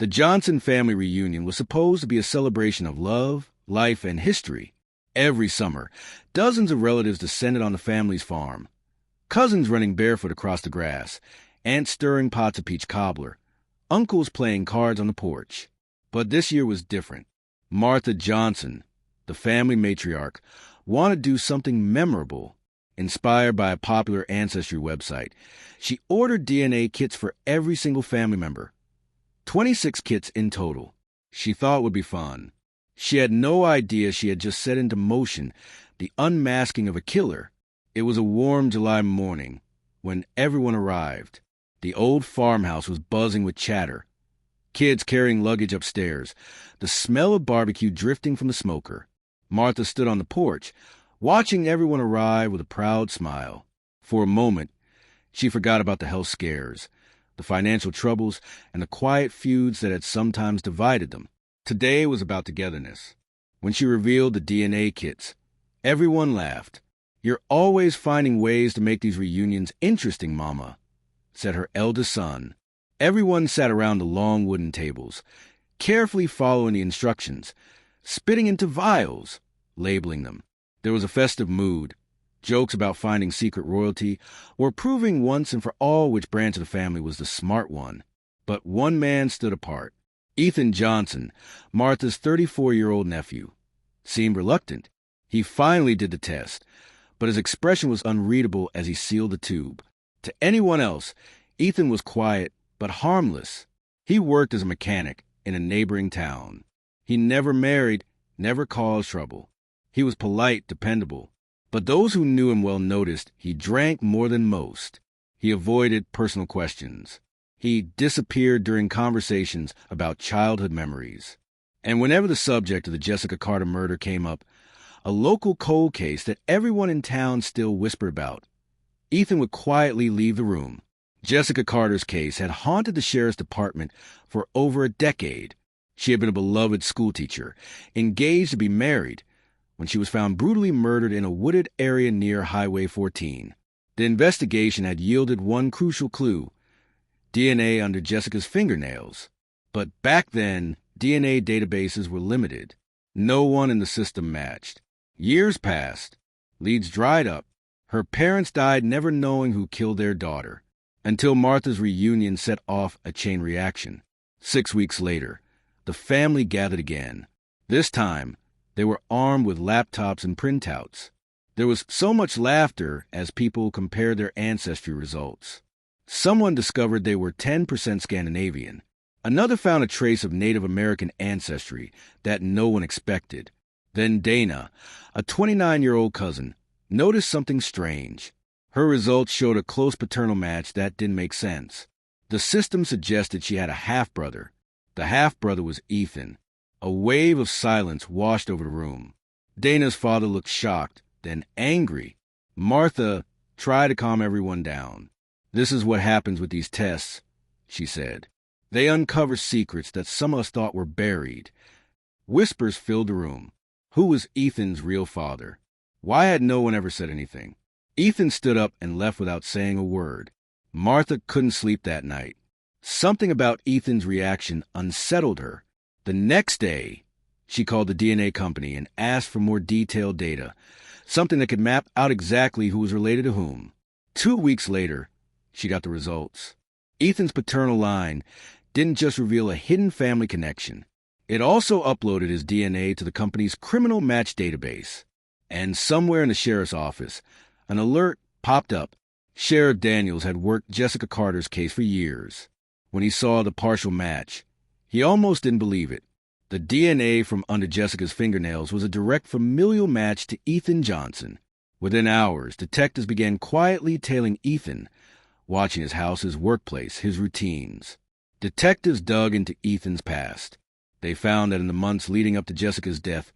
The Johnson family reunion was supposed to be a celebration of love, life, and history. Every summer, dozens of relatives descended on the family's farm. Cousins running barefoot across the grass, aunts stirring pots of peach cobbler, uncles playing cards on the porch. But this year was different. Martha Johnson, the family matriarch, wanted to do something memorable. Inspired by a popular ancestry website, she ordered DNA kits for every single family member. 26 kits in total. She thought would be fun. She had no idea she had just set into motion the unmasking of a killer. It was a warm July morning when everyone arrived. The old farmhouse was buzzing with chatter. Kids carrying luggage upstairs, the smell of barbecue drifting from the smoker. Martha stood on the porch, watching everyone arrive with a proud smile. For a moment, she forgot about the health scares, the financial troubles, and the quiet feuds that had sometimes divided them. Today was about togetherness. When she revealed the DNA kits, everyone laughed. "You're always finding ways to make these reunions interesting, Mama," said her eldest son. Everyone sat around the long wooden tables, carefully following the instructions, spitting into vials, labeling them. There was a festive mood. Jokes about finding secret royalty or proving once and for all which branch of the family was the smart one. But one man stood apart. Ethan Johnson, Martha's 34-year-old nephew, seemed reluctant. He finally did the test, but his expression was unreadable as he sealed the tube. To anyone else, Ethan was quiet but harmless. He worked as a mechanic in a neighboring town. He never married, never caused trouble. He was polite, dependable. But those who knew him well noticed he drank more than most. He avoided personal questions. He disappeared during conversations about childhood memories. And whenever the subject of the Jessica Carter murder came up, a local cold case that everyone in town still whispered about, Ethan would quietly leave the room. Jessica Carter's case had haunted the sheriff's department for over a decade. She had been a beloved schoolteacher, engaged to be married, when she was found brutally murdered in a wooded area near Highway 14. The investigation had yielded one crucial clue: DNA under Jessica's fingernails. But back then, DNA databases were limited. No one in the system matched. Years passed. Leads dried up. Her parents died never knowing who killed their daughter, until Martha's reunion set off a chain reaction. 6 weeks later, the family gathered again. This time, they were armed with laptops and printouts. There was so much laughter as people compared their ancestry results. Someone discovered they were 10% Scandinavian. Another found a trace of Native American ancestry that no one expected. Then Dana, a 29-year-old cousin, noticed something strange. Her results showed a close paternal match that didn't make sense. The system suggested she had a half-brother. The half-brother was Ethan. A wave of silence washed over the room. Dana's father looked shocked, then angry. Martha tried to calm everyone down. "This is what happens with these tests," she said. "They uncover secrets that some of us thought were buried." Whispers filled the room. Who was Ethan's real father? Why had no one ever said anything? Ethan stood up and left without saying a word. Martha couldn't sleep that night. Something about Ethan's reaction unsettled her. The next day, she called the DNA company and asked for more detailed data, something that could map out exactly who was related to whom. 2 weeks later, she got the results. Ethan's paternal line didn't just reveal a hidden family connection. It also uploaded his DNA to the company's criminal match database. And somewhere in the sheriff's office, an alert popped up. Sheriff Daniels had worked Jessica Carter's case for years. When he saw the partial match, he almost didn't believe it. The DNA from under Jessica's fingernails was a direct familial match to Ethan Johnson. Within hours, detectives began quietly tailing Ethan, watching his house, his workplace, his routines. Detectives dug into Ethan's past. They found that in the months leading up to Jessica's death,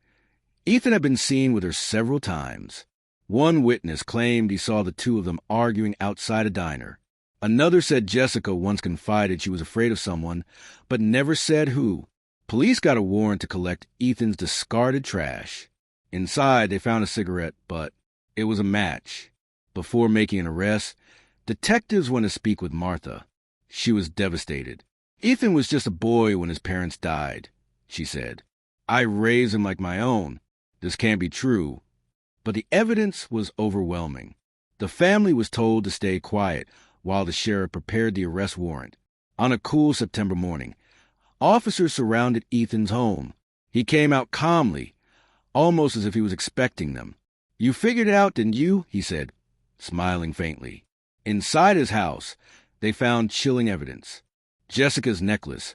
Ethan had been seen with her several times. One witness claimed he saw the two of them arguing outside a diner. Another said Jessica once confided she was afraid of someone, but never said who. Police got a warrant to collect Ethan's discarded trash. Inside, they found a cigarette, but it was a match. Before making an arrest, detectives went to speak with Martha. She was devastated. Ethan was just a boy when his parents died, she said. I raised him like my own. This can't be true. But the evidence was overwhelming. The family was told to stay quiet while the sheriff prepared the arrest warrant. On a cool September morning, officers surrounded Ethan's home. He came out calmly, almost as if he was expecting them. You figured it out, didn't you? He said, smiling faintly. Inside his house, they found chilling evidence. Jessica's necklace,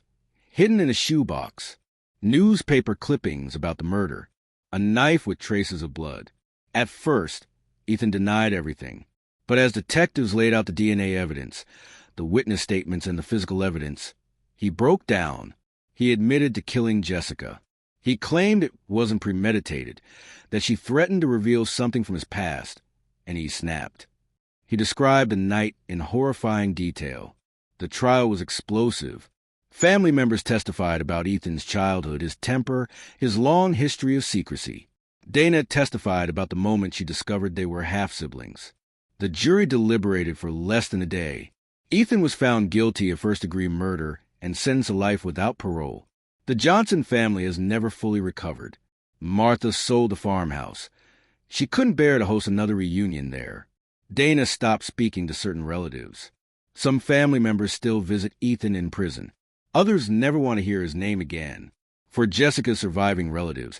hidden in a shoebox, newspaper clippings about the murder, a knife with traces of blood. At first, Ethan denied everything. But as detectives laid out the DNA evidence, the witness statements and the physical evidence, he broke down. He admitted to killing Jessica. He claimed it wasn't premeditated, that she threatened to reveal something from his past, and he snapped. He described the night in horrifying detail. The trial was explosive. Family members testified about Ethan's childhood, his temper, his long history of secrecy. Dana testified about the moment she discovered they were half-siblings. The jury deliberated for less than a day. Ethan was found guilty of first-degree murder and sentenced to life without parole. The Johnson family has never fully recovered. Martha sold the farmhouse. She couldn't bear to host another reunion there. Dana stopped speaking to certain relatives. Some family members still visit Ethan in prison. Others never want to hear his name again. For Jessica's surviving relatives,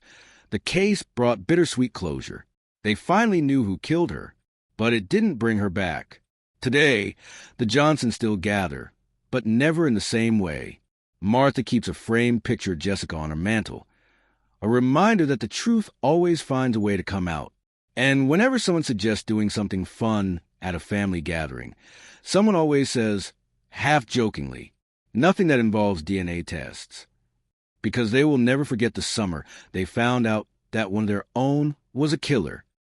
the case brought bittersweet closure. They finally knew who killed her, but it didn't bring her back. Today, the Johnsons still gather, but never in the same way. Martha keeps a framed picture of Jessica on her mantle, a reminder that the truth always finds a way to come out. And whenever someone suggests doing something fun at a family gathering, someone always says, half-jokingly, nothing that involves DNA tests. Because they will never forget the summer they found out that one of their own was a killer.